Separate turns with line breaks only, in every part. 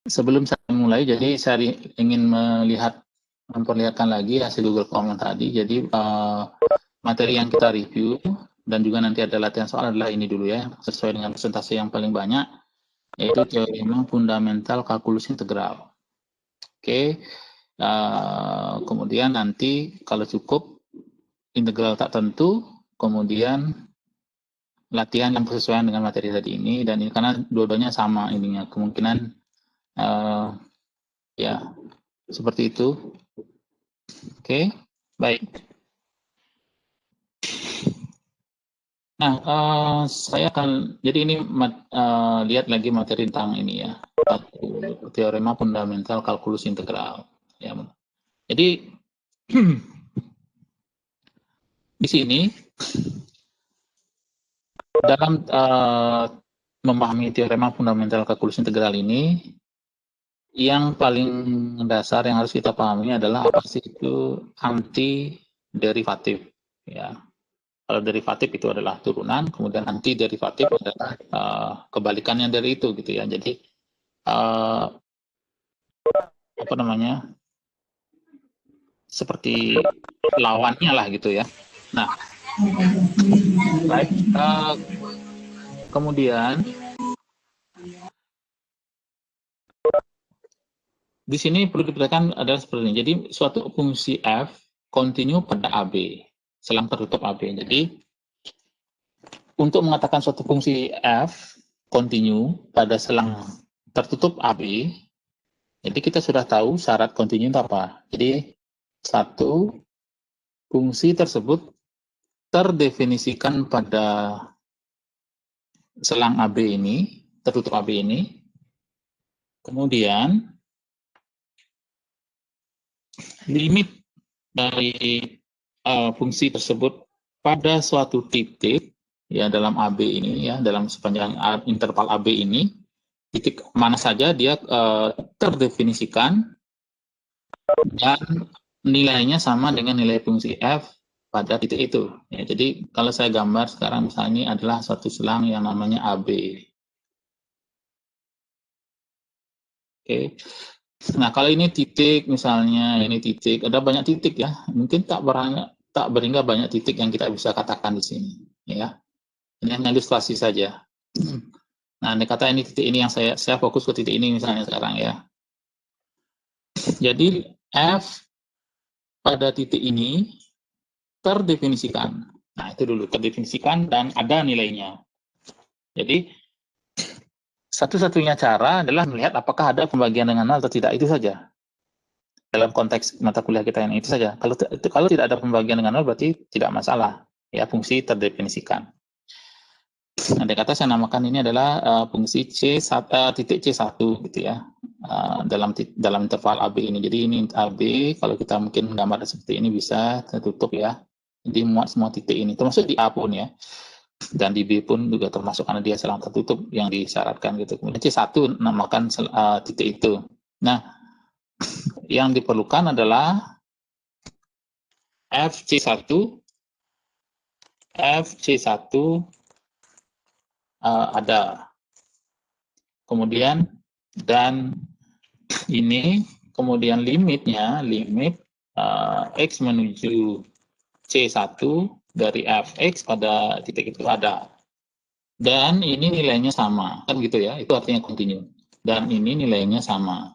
Sebelum saya mulai, jadi saya ingin memperlihatkan lagi hasil Google Form tadi. Jadi materi yang kita review dan juga nanti ada latihan soal adalah ini dulu ya, sesuai dengan presentasi yang paling banyak, yaitu teorema fundamental kalkulus integral. Oke, kemudian nanti kalau cukup integral tak tentu, kemudian latihan yang bersesuaian dengan materi tadi ini, dan ini karena dua-duanya sama ininya, kemungkinan ya seperti itu. Oke, baik. Nah, saya akan, jadi ini lihat lagi materi tentang ini ya, teorema fundamental kalkulus integral. Ya. Jadi di sini dalam memahami teorema fundamental kalkulus integral ini, yang paling dasar yang harus kita pahami adalah apa sih itu anti derivatif. Ya. Kalau derivatif itu adalah turunan, kemudian anti derivatif adalah kebalikannya dari itu gitu ya. Jadi apa namanya, seperti lawannya lah gitu ya. Nah, baik. Kemudian di sini perlu diperhatikan adalah seperti ini. Jadi suatu fungsi f kontinu pada AB, selang tertutup AB. Jadi untuk mengatakan suatu fungsi f kontinu pada selang tertutup AB, jadi kita sudah tahu syarat kontinu itu apa. Jadi satu, fungsi tersebut terdefinisikan pada selang AB ini, tertutup AB ini. Kemudian limit dari fungsi tersebut pada suatu titik ya dalam AB ini ya, dalam sepanjang interval AB ini, titik mana saja dia terdefinisikan dan nilainya sama dengan nilai fungsi f pada titik itu. Ya, jadi kalau saya gambar sekarang misalnya ini adalah suatu selang yang namanya AB. Oke. Nah, kalau ini titik misalnya, ini titik, ada banyak titik ya. Mungkin tak berhingga banyak titik yang kita bisa katakan di sini, ya. Ini hanya ilustrasi saja. Nah, ini kata ini titik ini yang saya fokus ke titik ini misalnya sekarang ya. Jadi f pada titik ini terdefinisikan. Nah, itu dulu terdefinisikan dan ada nilainya. Jadi satu-satunya cara adalah melihat apakah ada pembagian dengan nol atau tidak, itu saja. Dalam konteks mata kuliah kita ini itu saja. Kalau tidak ada pembagian dengan nol berarti tidak masalah. Ya, fungsi terdefinisikan. Andai kata saya namakan ini adalah fungsi titik C1 gitu ya. Dalam interval AB ini. Jadi ini AB, kalau kita mungkin gambar seperti ini bisa tertutup ya. Jadi muat semua titik ini, termasuk di A pun ya. Dan di B pun juga termasuk karena dia selang tertutup yang disyaratkan gitu. Kemudian C1 namakan titik itu. Nah, yang diperlukan adalah FC1 ada. Kemudian dan ini kemudian limitnya, limit X menuju C1 dari Fx pada titik itu ada. Dan ini nilainya sama, kan gitu ya, itu artinya kontinu. Dan ini nilainya sama.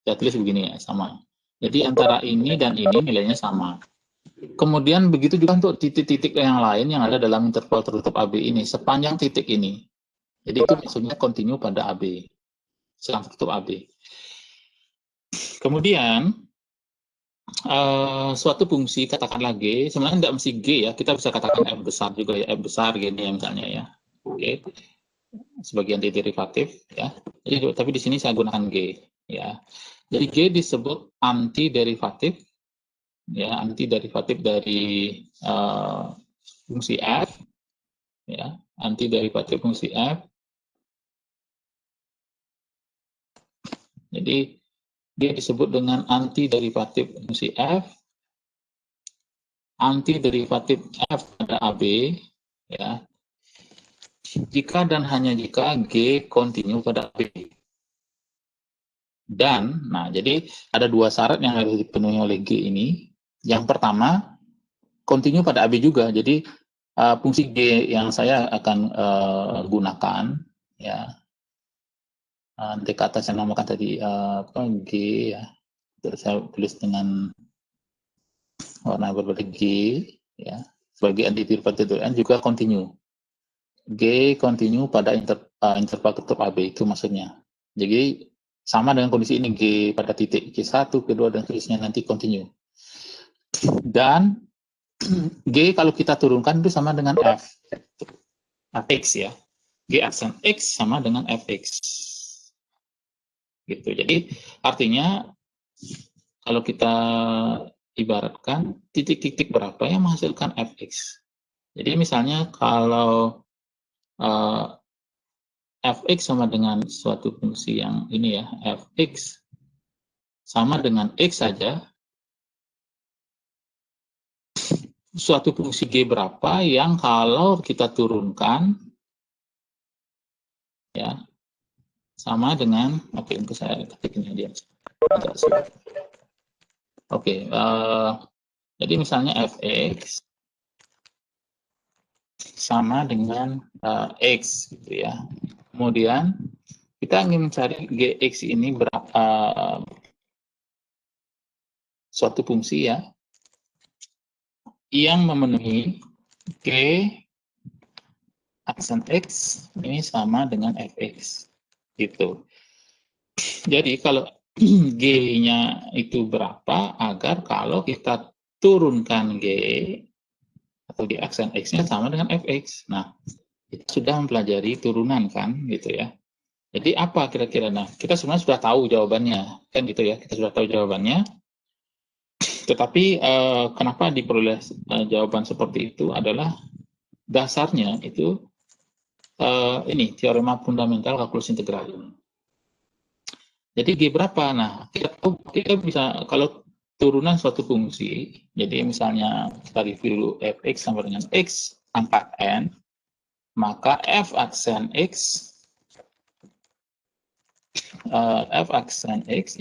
Saya tulis begini ya, sama. Jadi antara ini dan ini nilainya sama. Kemudian begitu juga untuk titik-titik yang lain yang ada dalam interval tertutup AB ini, sepanjang titik ini. Jadi itu maksudnya kontinu pada AB, selang tertutup AB. Kemudian suatu fungsi katakanlah G, sebenarnya tidak mesti G ya, kita bisa katakan F besar juga ya, F besar gini ya misalnya ya. Oke. Sebagian dari derivatif ya. Jadi tapi di sini saya gunakan G ya. Jadi G disebut anti derivatif ya, anti derivatif dari fungsi F ya, anti derivatif fungsi F. Jadi dia disebut dengan anti derivatif fungsi F, anti derivatif F pada AB ya, jika dan hanya jika G kontinu pada AB. Dan, nah jadi ada dua syarat yang harus dipenuhi oleh G ini. Yang pertama, continue pada AB juga. Jadi fungsi G yang saya akan gunakan, ya, nanti ke atas saya namakan tadi G, ya, terus saya tulis dengan warna berbeda G, ya, sebagai anti derivatif N juga continue. G continue pada interval tutup AB, itu maksudnya. Jadi sama dengan kondisi ini, G pada titik G1, G2, dan seterusnya nanti continue. Dan G kalau kita turunkan itu sama dengan Fx, ya. G aksen X sama dengan Fx. Gitu. Jadi artinya kalau kita ibaratkan titik-titik berapa yang menghasilkan Fx. Jadi misalnya kalau Fx sama dengan suatu fungsi yang ini, ya, Fx sama dengan X saja, suatu fungsi G berapa yang kalau kita turunkan, ya, sama dengan, oke, untuk saya ketik ini dia agak sulit. Oke, jadi misalnya Fx sama dengan X, gitu ya. Kemudian kita ingin mencari Gx ini berapa, suatu fungsi, ya, yang memenuhi G aksen X ini sama dengan Fx, gitu. Jadi kalau G-nya itu berapa agar kalau kita turunkan G atau G aksen X-nya sama dengan Fx. Nah, kita sudah mempelajari turunan kan, gitu ya. Jadi apa kira-kira? Nah, kita sebenarnya sudah tahu jawabannya, kan gitu ya. Kita sudah tahu jawabannya. Tetapi kenapa diperoleh jawaban seperti itu adalah dasarnya itu ini teorema fundamental kalkulus integral. Jadi G berapa? Nah, kita bisa kalau turunan suatu fungsi, jadi misalnya kita review dulu Fx sama dengan X pangkat N, maka F aksen X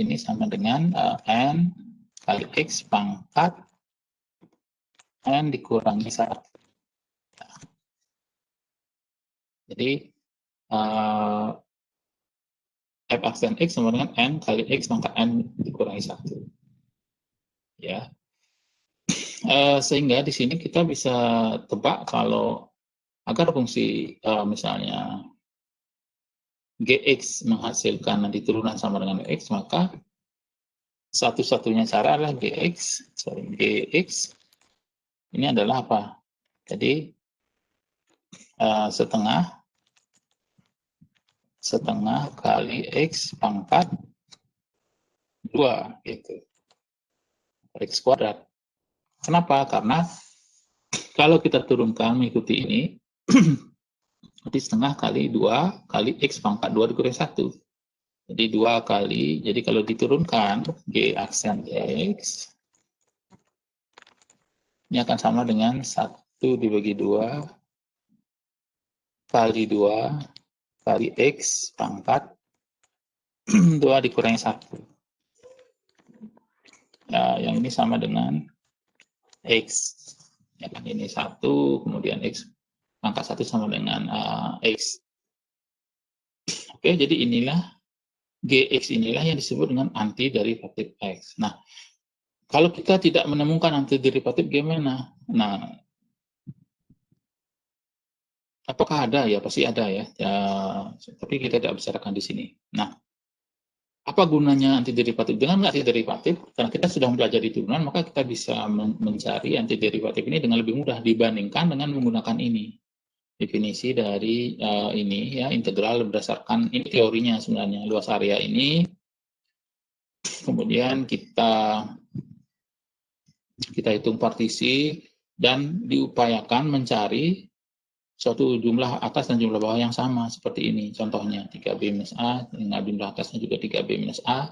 ini sama dengan N kali X pangkat N dikurangi 1. Jadi F aksen X sama dengan N kali X pangkat N dikurangi 1. Ya. Sehingga di sini kita bisa tebak kalau agar fungsi misalnya Gx menghasilkan nanti turunan sama dengan X, maka satu-satunya cara adalah Gx ini adalah apa? Jadi setengah kali X pangkat 2, gitu. X kuadrat. Kenapa? Karena kalau kita turunkan mengikuti ini, jadi setengah kali 2 kali X pangkat 2 dikurangi 1. Jadi 2 kali, jadi kalau diturunkan G aksen X, ini akan sama dengan 1 dibagi 2 kali 2 kali X pangkat 2 dikurangi 1. Ya, yang ini sama dengan X. Ya kan, ini 1, kemudian X pangkat 1 sama dengan X. Oke, jadi inilah Gx inilah yang disebut dengan antiderivatif X. Nah, kalau kita tidak menemukan antiderivatif gimana? Nah, apakah ada? Ya, pasti ada ya. Tapi kita tidak bicarakan di sini. Nah, apa gunanya antiderivatif? Dengan antiderivatif, karena kita sudah mempelajari turunan, maka kita bisa mencari antiderivatif ini dengan lebih mudah dibandingkan dengan menggunakan ini. Definisi dari ini, ya, integral berdasarkan, ini teorinya sebenarnya, luas area ini. Kemudian kita hitung partisi dan diupayakan mencari suatu jumlah atas dan jumlah bawah yang sama seperti ini. Contohnya 3B minus A, dengan jumlah atasnya juga 3B minus A,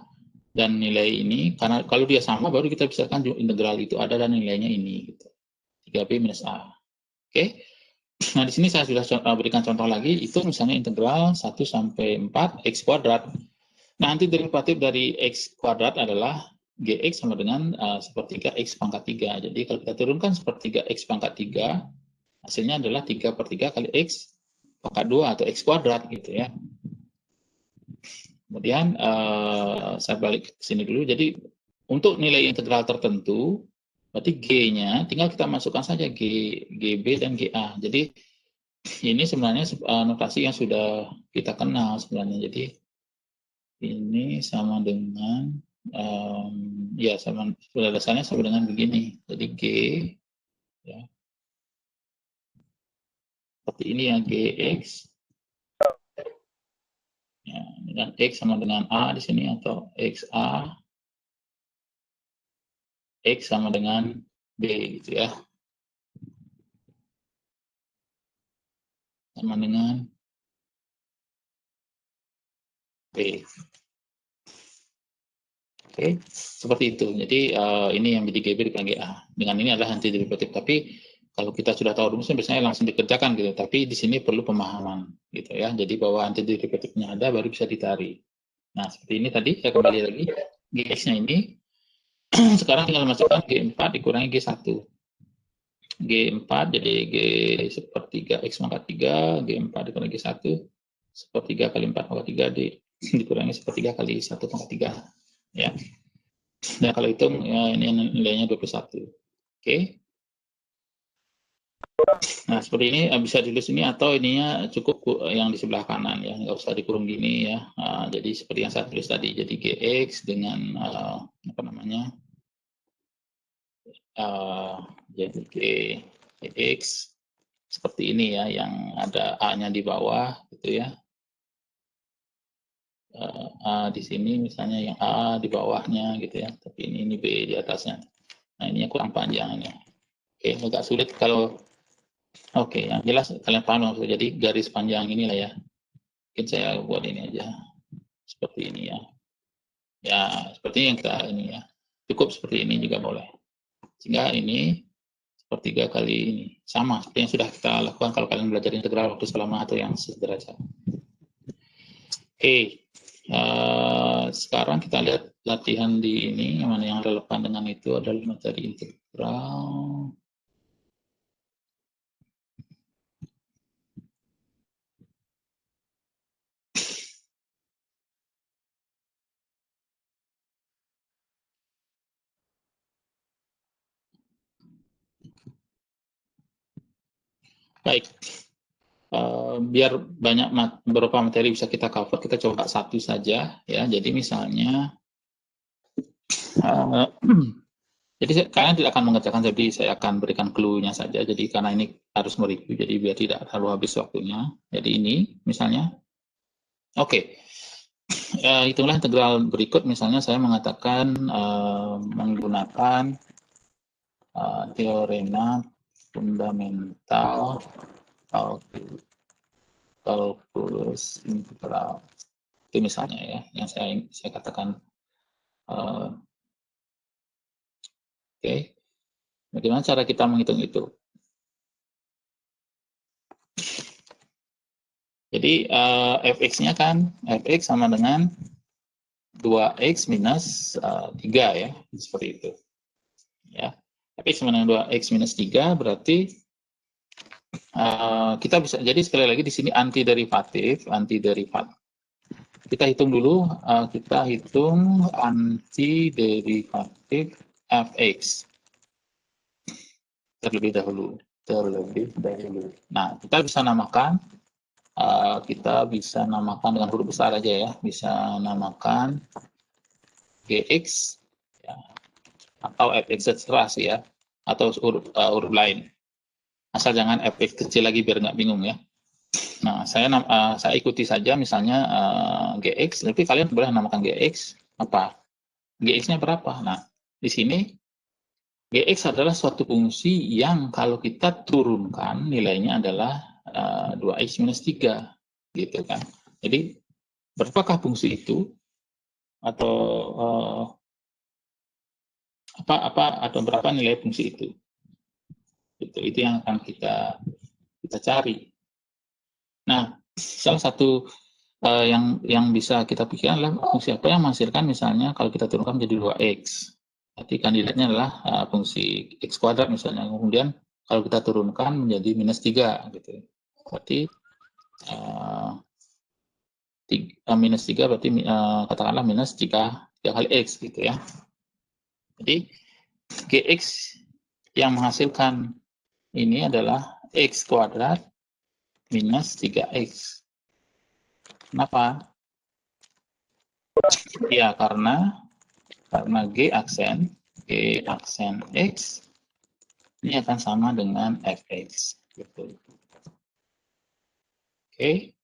dan nilai ini, karena kalau dia sama baru kita bisa kan integral itu ada dan nilainya ini, gitu. 3B minus A. Oke. Nah, di sini saya sudah berikan contoh lagi, itu misalnya integral 1 sampai 4 X kuadrat. Nah, antiderivatif dari X kuadrat adalah GX sama dengan sepertiga X pangkat 3. Jadi kalau kita turunkan sepertiga X pangkat 3, hasilnya adalah 3/3 kali X pangkat 2 atau X kuadrat gitu ya. Kemudian saya balik ke sini dulu. Jadi untuk nilai integral tertentu, berarti G-nya tinggal kita masukkan saja GB dan GA. Jadi ini sebenarnya notasi yang sudah kita kenal sebenarnya. Jadi ini sama dengan ya sama pada dasarnya sama dengan begini. Jadi G ya seperti ini ya, GX ya, dengan X sama dengan A di sini, atau XA X sama dengan B gitu ya, sama dengan B. Oke, seperti itu. Jadi ini yang jadi GB dipanggil A. Dengan ini adalah antiderivatif. Tapi kalau kita sudah tahu rumusnya biasanya langsung dikerjakan gitu. Tapi di sini perlu pemahaman gitu ya. Jadi bahwa antiderivatifnya ada baru bisa ditarik. Nah, seperti ini tadi saya kembali lagi. GX-nya ini sekarang tinggal masukkan G4 dikurangi G1. G4 jadi G sepertiga X pangkat 3, G4 dikurangi G1, sepertiga kali 4 pangkat 3 dikurangi sepertiga kali 1 pangkat 3. Ya. Nah, kalau hitung ya, ini nilainya 21. Oke. Nah, seperti ini bisa ditulis ini, atau ininya cukup yang di sebelah kanan ya, nggak usah dikurung gini ya. Jadi seperti yang saya tulis tadi, jadi GX dengan apa namanya? Jadi GX seperti ini ya, yang ada A-nya di bawah gitu ya. A di sini misalnya, yang A di bawahnya gitu ya, tapi ini B di atasnya. Nah, ini kurang panjang ini. Oke, agak sulit kalau yang jelas kalian paham maksudnya. Jadi garis panjang inilah ya. Mungkin saya buat ini aja seperti ini ya. Ya, seperti yang kita ini ya. Cukup seperti ini juga boleh. Sehingga ini sepertiga kali ini sama seperti yang sudah kita lakukan kalau kalian belajar integral waktu selama atau yang sederajat. Oke. Sekarang kita lihat latihan di ini, yang mana yang relevan dengan itu adalah materi integral. Baik, biar banyak beberapa materi bisa kita cover, kita coba satu saja ya. Jadi misalnya jadi kalian tidak akan mengerjakan, jadi saya akan berikan clue-nya saja. Jadi karena ini harus mereview, jadi biar tidak terlalu habis waktunya. Jadi ini misalnya, oke, hitunglah integral berikut. Misalnya saya mengatakan menggunakan teorema fundamental kalkulus integral. Itu misalnya ya, yang saya katakan. Oke. Bagaimana cara kita menghitung itu? Jadi fx-nya kan, fx sama dengan 2x minus 3 ya, seperti itu. Ya, fx sama dengan 2x minus 3 berarti kita bisa, jadi sekali lagi di sini antiderivatif. Kita hitung dulu, kita hitung antiderivatif fx terlebih dahulu. Nah, kita bisa namakan dengan huruf besar aja ya, bisa namakan gx ya, atau fx terserah sih ya, atau huruf lain, asal jangan fx kecil lagi biar nggak bingung ya. Nah, saya ikuti saja misalnya gx, tapi kalian boleh namakan gx apa, gx-nya berapa. Nah, di sini gx adalah suatu fungsi yang kalau kita turunkan nilainya adalah 2x minus 3 gitu kan. Jadi berapakah fungsi itu, atau atau berapa nilai fungsi itu? Itu yang akan kita cari. Nah, salah satu yang bisa kita pikirkan adalah fungsi apa yang menghasilkan misalnya kalau kita turunkan menjadi 2x. Berarti kandidatnya adalah fungsi x kuadrat misalnya. Kemudian kalau kita turunkan menjadi minus 3 gitu. Berarti minus 3 berarti katakanlah minus 3 kali x gitu ya. Jadi gx yang menghasilkan ini adalah x kuadrat minus 3x. Kenapa? Ya, karena G aksen X ini akan sama dengan Fx. Gitu. Oke.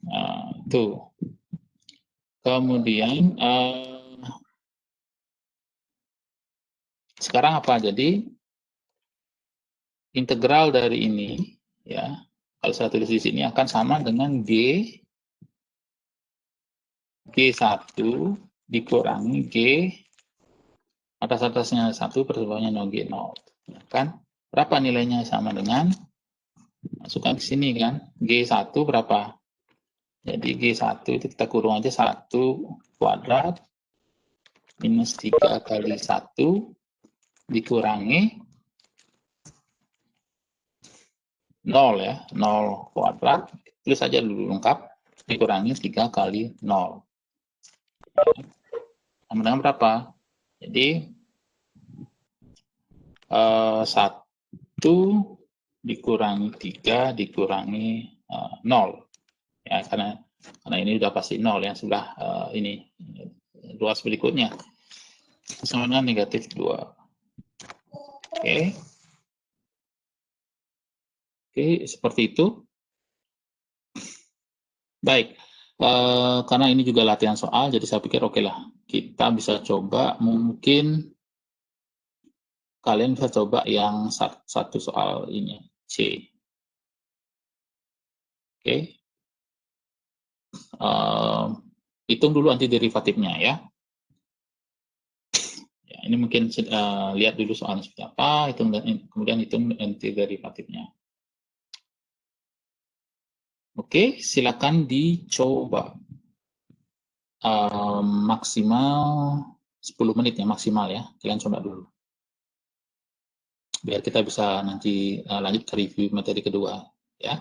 Nah, itu. Kemudian sekarang apa? Jadi integral dari ini ya, kalau saya tulis di sini akan sama dengan G1 dikurangi G atas-atasnya 1 per bawahnya 0 G0. Kan berapa nilainya sama dengan, masukkan ke sini kan, G1 berapa? Jadi G1 itu kita kurung aja 1 kuadrat minus 3 kali 1 dikurangi 0 ya, 0 kuadrat, tulis saja dulu lengkap, dikurangi 3 kali 0. Sama dengan berapa? Jadi 1 dikurangi 3 dikurangi 0. Ya, karena ini sudah pasti 0 yang sebelah ini ruas berikutnya. Sama dengan negatif 2. Oke. Oke, seperti itu. Baik, karena ini juga latihan soal, jadi saya pikir oke lah, kita bisa coba, mungkin kalian bisa coba yang satu soal ini, C. Oke, hitung dulu antiderivatifnya ya. Ya, ini mungkin lihat dulu soalnya seperti apa, kemudian hitung antiderivatifnya. Oke, silakan dicoba. Maksimal 10 menit ya, maksimal ya. Kalian coba dulu. Biar kita bisa nanti lanjut ke review materi kedua ya.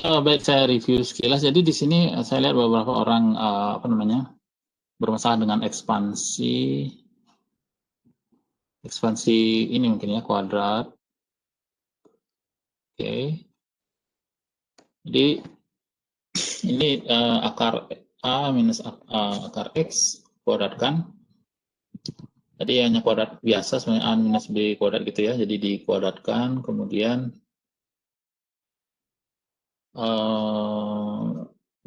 Baik, saya review sekilas. Jadi di sini saya lihat beberapa orang bermasalah dengan ekspansi ini mungkin ya, kuadrat. Oke. Jadi ini akar A minus akar X kuadratkan. Tadi hanya kuadrat biasa sebenarnya, A minus B kuadrat gitu ya. Jadi dikuadratkan, kemudian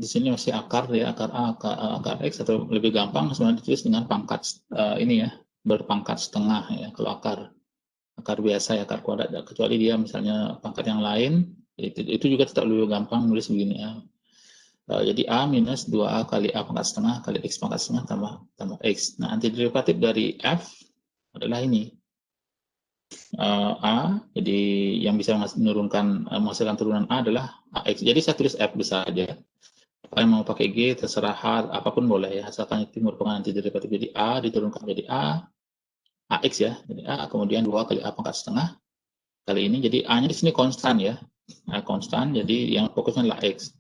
di sini masih akar ya, akar A, akar X, atau lebih gampang sebenarnya ditulis dengan pangkat ini ya, berpangkat setengah ya. Kalau akar biasa ya, akar kuadrat, kecuali dia misalnya pangkat yang lain, itu juga tetap lebih gampang nulis begini ya. Jadi A minus 2A kali A pangkat setengah kali X pangkat setengah tambah X. Nah, antiderivatif dari F adalah ini. A, jadi yang bisa menghasilkan turunan A adalah AX. Jadi saya tulis F besar aja. Kalau mau pakai G, terserah H, apapun boleh ya, asalkan itu merupakan antiderivatif. Jadi A diturunkan jadi AX ya. Jadi A, kemudian 2 kali A pangkat setengah kali ini. Jadi A-nya di sini konstan ya. Konstan, jadi yang fokusnya adalah X.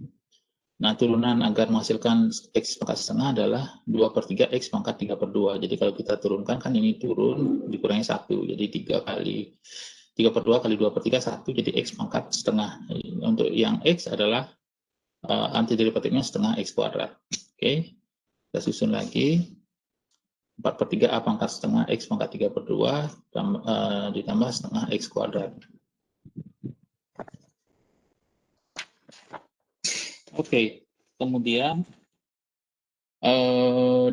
Nah, turunan agar menghasilkan X pangkat setengah adalah 2/3 X pangkat 3/2. Jadi kalau kita turunkan, kan ini turun, dikurangi 1. Jadi 3/2 kali 2/3, 1. Jadi X pangkat setengah. Untuk yang X adalah antiderivatifnya setengah X kuadrat. Oke, kita susun lagi. 4/3 A pangkat setengah X pangkat 3/2 ditambah setengah X kuadrat. Oke, kemudian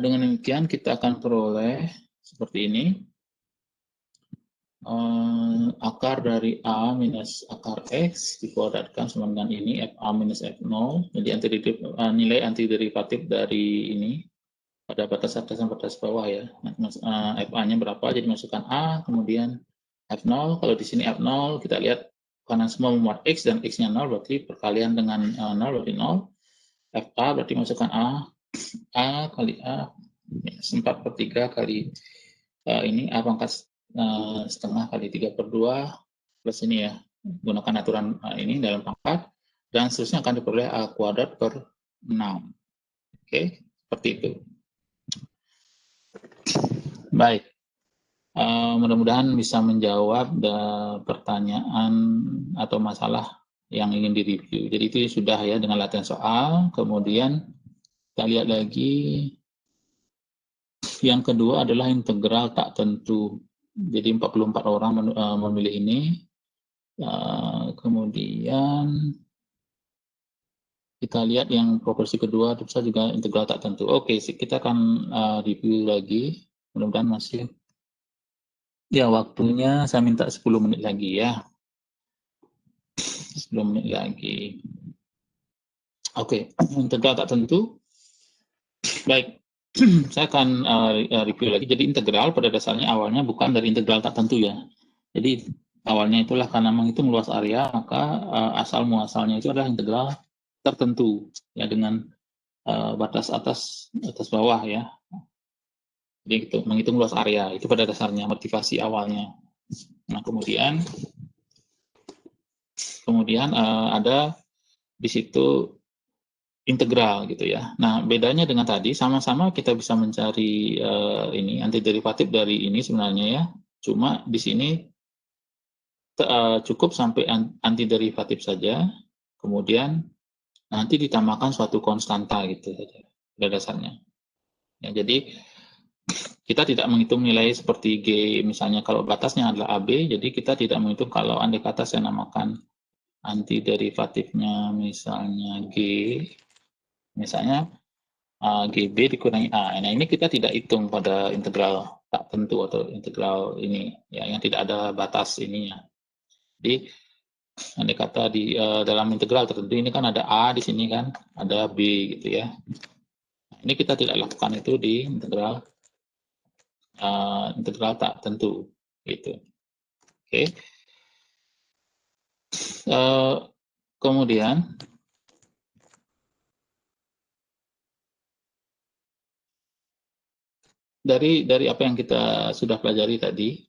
dengan demikian kita akan peroleh seperti ini. Akar dari A minus akar X dikuadratkan sama dengan ini, FA minus F0. Jadi nilai antiderivatif dari ini pada batas atas dan batas bawah ya. FA-nya berapa, jadi masukkan A, kemudian F0. Kalau di sini F0, kita lihat kanan semua memuat X dan X-nya 0, berarti perkalian dengan 0 berarti 0. FA berarti masukkan A kali A, 4/3 kali ini A pangkat setengah kali 3/2 plus ini ya, gunakan aturan ini dalam pangkat, dan seterusnya akan diperoleh A kuadrat per 6. Oke, seperti itu. Baik, mudah-mudahan bisa menjawab pertanyaan atau masalah yang ingin direview. Jadi itu sudah ya dengan latihan soal. Kemudian kita lihat lagi. Yang kedua adalah integral tak tentu. Jadi 44 orang memilih ini. Kemudian kita lihat yang proporsi kedua, itu juga integral tak tentu. Oke, kita akan review lagi. Mudah-mudahan masih. Ya, waktunya saya minta 10 menit lagi ya. 10 menit lagi. Oke, integral tak tentu. Baik, saya akan review lagi. Jadi integral pada dasarnya awalnya bukan dari integral tak tentu ya. Jadi awalnya itulah karena menghitung luas area, maka asal muasalnya itu adalah integral tertentu ya, dengan batas atas bawah ya. Jadi itu menghitung luas area itu pada dasarnya motivasi awalnya. Nah, kemudian ada di situ integral gitu ya. Nah, bedanya dengan tadi, sama-sama kita bisa mencari ini antiderivatif dari ini sebenarnya ya. Cuma di sini cukup sampai antiderivatif saja, kemudian nanti ditambahkan suatu konstanta gitu saja pada dasarnya. Ya, jadi kita tidak menghitung nilai seperti G, misalnya kalau batasnya adalah AB, jadi kita tidak menghitung kalau andai kata saya namakan antiderivatifnya misalnya G, misalnya GB dikurangi A. Nah, ini kita tidak hitung pada integral tak tentu atau integral ini ya, yang tidak ada batas ininya. Jadi andai kata di dalam integral tertentu ini kan ada A di sini kan, ada B gitu ya. Nah, ini kita tidak lakukan itu di integral tak tentu gitu. Oke. Kemudian dari apa yang kita sudah pelajari tadi,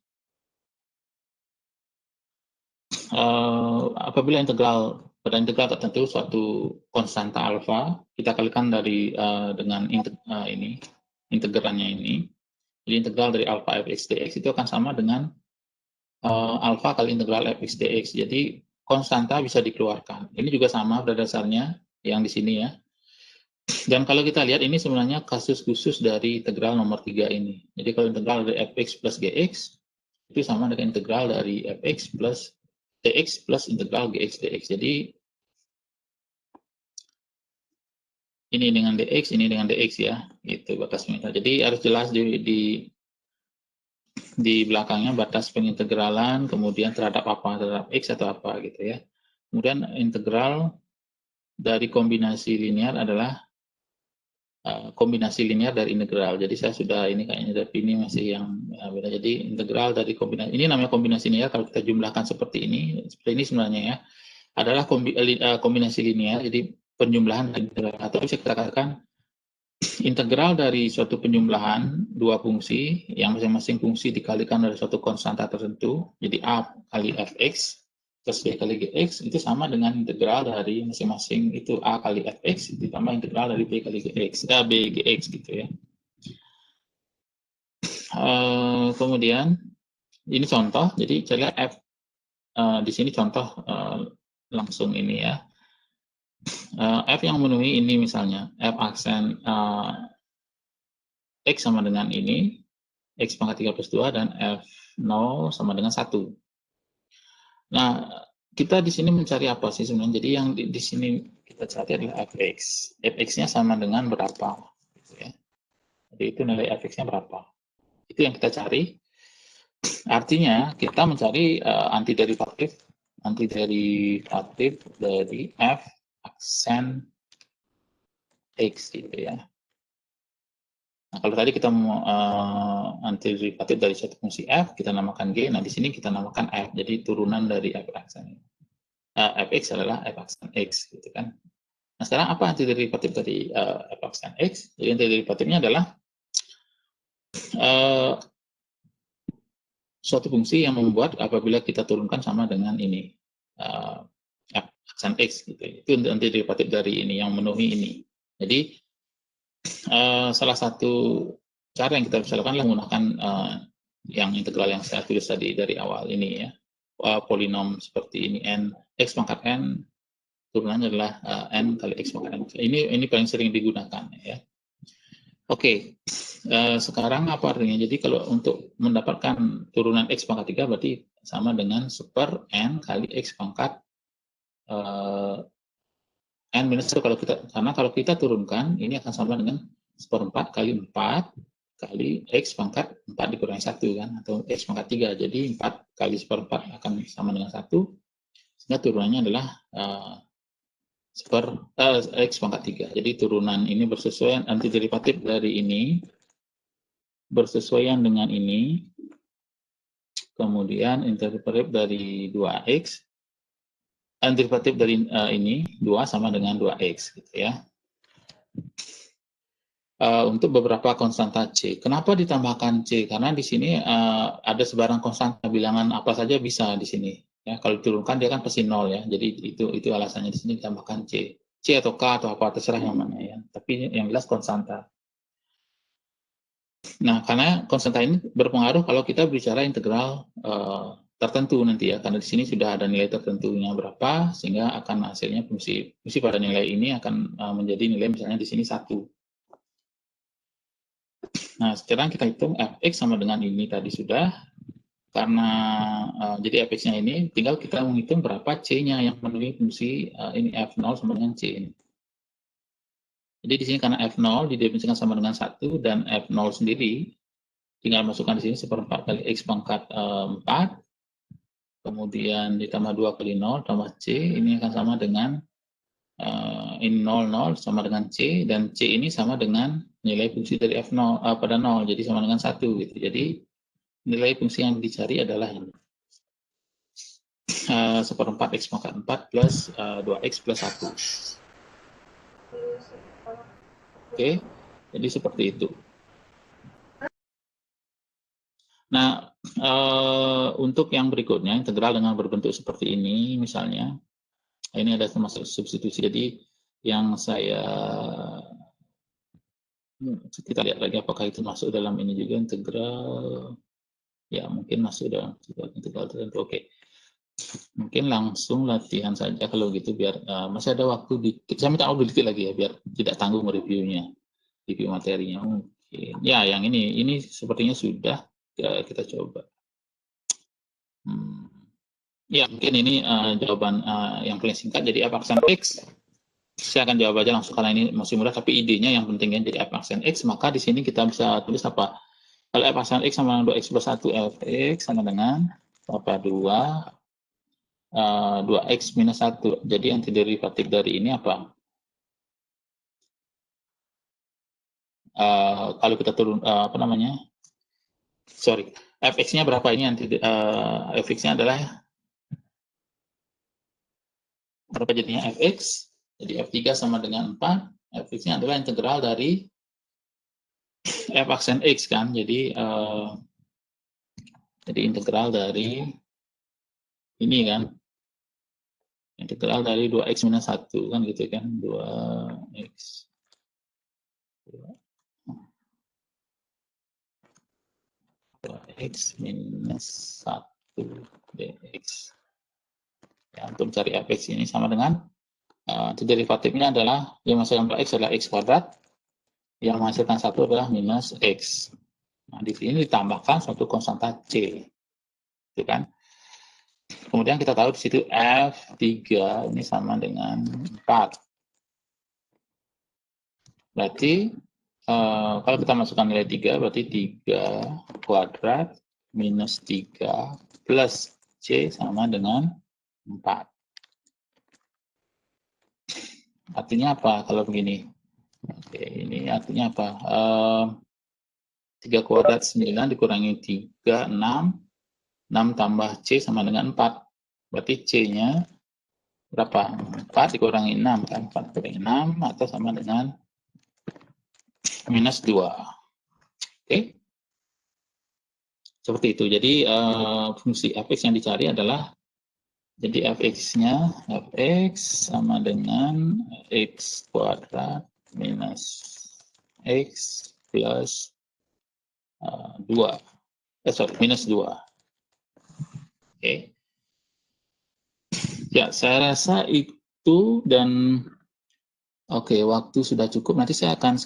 apabila integral pada integral tertentu suatu konstanta alfa kita kalikan dari dengan integrannya ini. Jadi integral dari alfa fx dx itu akan sama dengan alfa kali integral fx dx. Jadi konstanta bisa dikeluarkan. Ini juga sama pada dasarnya yang di sini ya. Dan kalau kita lihat ini sebenarnya kasus khusus dari integral nomor 3 ini. Jadi kalau integral dari fx plus gx itu sama dengan integral dari fx plus dx plus integral gx dx. Jadi ini dengan dx, ini dengan dx ya, itu batas pengintegralan. Jadi harus jelas di belakangnya batas pengintegralan, kemudian terhadap apa, terhadap x atau apa gitu ya. Kemudian integral dari kombinasi linear adalah kombinasi linear dari integral. Jadi saya sudah ini kayaknya, tapi ini masih yang beda. Jadi integral dari kombinasi, ini namanya kombinasi linear kalau kita jumlahkan seperti ini sebenarnya ya, adalah kombinasi linear. Jadi penjumlahan integral, atau bisa kita katakan integral dari suatu penjumlahan dua fungsi yang masing-masing fungsi dikalikan dari suatu konstanta tertentu, jadi a kali fx plus b kali gx itu sama dengan integral dari masing-masing itu a kali fx ditambah integral dari b kali gx, b gx gitu ya. Kemudian ini contoh, jadi saya lihat f di sini contoh langsung ini ya. F yang memenuhi ini misalnya f aksen x sama dengan ini, x pangkat 3 plus 2, dan f0 sama dengan 1. Nah, kita di sini mencari apa sih sebenarnya? Jadi yang di sini kita cari adalah fx. Fx-nya sama dengan berapa? Gitu ya. Jadi itu nilai fx-nya berapa? Itu yang kita cari. Artinya kita mencari antiderivatif dari f aksen x gitu ya. Nah, kalau tadi kita mau antiderivatif dari suatu fungsi f, kita namakan g. Nah, di sini kita namakan f. Jadi turunan dari f aksen fx adalah f aksen x, gitu kan. Nah, sekarang apa antiderivatif dari f aksen x? Jadi antiderivatifnya adalah suatu fungsi yang membuat apabila kita turunkan sama dengan ini f aksen x, gitu. Itu antiderivatif dari ini yang memenuhi ini. Jadi salah satu cara yang kita bisa lakukan adalah menggunakan yang integral yang saya tulis tadi dari awal ini ya, polinom seperti ini n x pangkat n turunannya adalah n kali x pangkat n. Ini paling sering digunakan ya. Oke, sekarang apa artinya? Jadi kalau untuk mendapatkan turunan x pangkat 3 berarti sama dengan super n kali x pangkat n minus 1 karena kalau kita turunkan ini akan sama dengan seperempat kali 4 kali x pangkat 4 dikurangi 1 kan, atau x pangkat 3. Jadi 4 kali seperempat akan sama dengan 1, sehingga turunannya adalah x pangkat 3. Jadi turunan ini bersesuaian, antiderivatif dari ini bersesuaian dengan ini, kemudian antiderivatif dari 2x, antiderivatif dari ini 2 sama dengan 2x gitu ya. Untuk beberapa konstanta C. Kenapa ditambahkan C? Karena di sini ada sebarang konstanta bilangan apa saja bisa di sini. Ya, kalau diturunkan dia kan pasti 0 ya. Jadi itu alasannya di sini ditambahkan C. C atau K atau apa terserah yang mana ya. Tapi yang jelas konstanta. Nah, karena konstanta ini berpengaruh kalau kita bicara integral tertentu nanti ya. Karena di sini sudah ada nilai tertentunya berapa, sehingga akan hasilnya fungsi pada nilai ini akan menjadi nilai misalnya di sini 1. Nah, sekarang kita hitung fx sama dengan ini tadi sudah, karena jadi fx-nya ini tinggal kita menghitung berapa c-nya yang memenuhi fungsi ini f0 sama dengan c ini. Jadi di sini karena f0 didefinisikan sama dengan 1 dan f0 sendiri tinggal masukkan di sini seperempat kali x pangkat 4, kemudian ditambah 2 kali 0 tambah c, ini akan sama dengan ini 0 sama dengan c, dan c ini sama dengan nilai fungsi dari f0 pada 0, jadi sama dengan 1 gitu. Jadi nilai fungsi yang dicari adalah ini seperempat x pangkat 4 plus 2x plus 1. Oke, jadi seperti itu. Nah, untuk yang berikutnya integral dengan berbentuk seperti ini misalnya, Ini ada termasuk substitusi. Jadi yang saya kita lihat lagi apakah itu masuk dalam ini juga integral. Ya mungkin masuk dalam integral tertentu. Oke. Mungkin langsung latihan saja kalau gitu biar masih ada waktu dikit. Saya minta waktu dikit lagi ya biar tidak tanggung reviewnya, review materinya. Mungkin ya yang ini sepertinya sudah kita coba. Ya mungkin ini jawaban yang paling singkat. Jadi f aksen x saya akan jawab aja langsung karena ini masih mudah, tapi idenya yang pentingnya jadi f aksen x, maka di sini kita bisa tulis apa? Kalau f aksen x sama dengan 2x plus 1, fx sama dengan apa? 2x minus 1. Jadi antiderivatif dari ini apa? Kalau kita turun, apa namanya? Sorry, fx-nya berapa ini? Fx-nya adalah berapa jadinya fx? Jadi f3 sama dengan 4. Fx-nya adalah integral dari f aksen x kan. Jadi integral dari ini kan. Integral dari 2x minus 1 kan gitu kan. 2x 2x minus 1 dx. Ya, untuk mencari fx ini sama dengan derivatifnya adalah yang menghasilkan x adalah x kuadrat, yang menghasilkan 1 adalah minus x. Nah, di sini ditambahkan suatu konstanta c. Itu kan. Kemudian kita tahu di situ f3 ini sama dengan 4. Berarti kalau kita masukkan nilai 3, berarti 3 kuadrat minus 3 plus C sama dengan 4. Artinya apa kalau begini? Oke, ini artinya apa? 3 kuadrat 9 dikurangi 3, 6. 6 tambah C sama dengan 4. Berarti C-nya berapa? 4 dikurangi 6 kan? 4 dikurangi 6 atau sama dengan minus 2. Oke. Seperti itu. Jadi fungsi fx yang dicari adalah jadi fx-nya fx sama dengan x kuadrat minus x plus 2. Minus 2. Oke. Ya, saya rasa itu dan oke, waktu sudah cukup. Nanti saya akan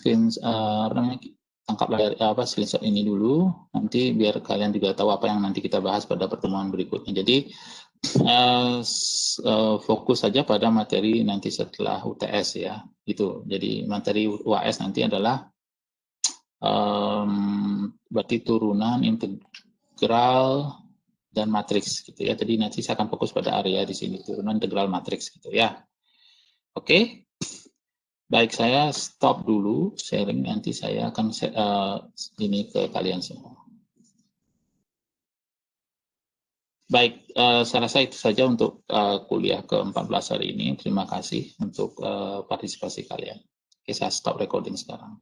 tangkap layar screenshot ini dulu. Nanti biar kalian juga tahu apa yang nanti kita bahas pada pertemuan berikutnya. Jadi fokus saja pada materi nanti setelah UTS ya. Gitu. Jadi materi UAS nanti adalah berarti turunan, integral, dan matriks gitu ya. Jadi nanti saya akan fokus pada area di sini turunan, integral, matriks gitu ya. Oke. Baik, saya stop dulu sharing, nanti saya akan ini ke kalian semua. Baik, saya rasa itu saja untuk kuliah ke-14 hari ini. Terima kasih untuk partisipasi kalian. Oke, saya stop recording sekarang.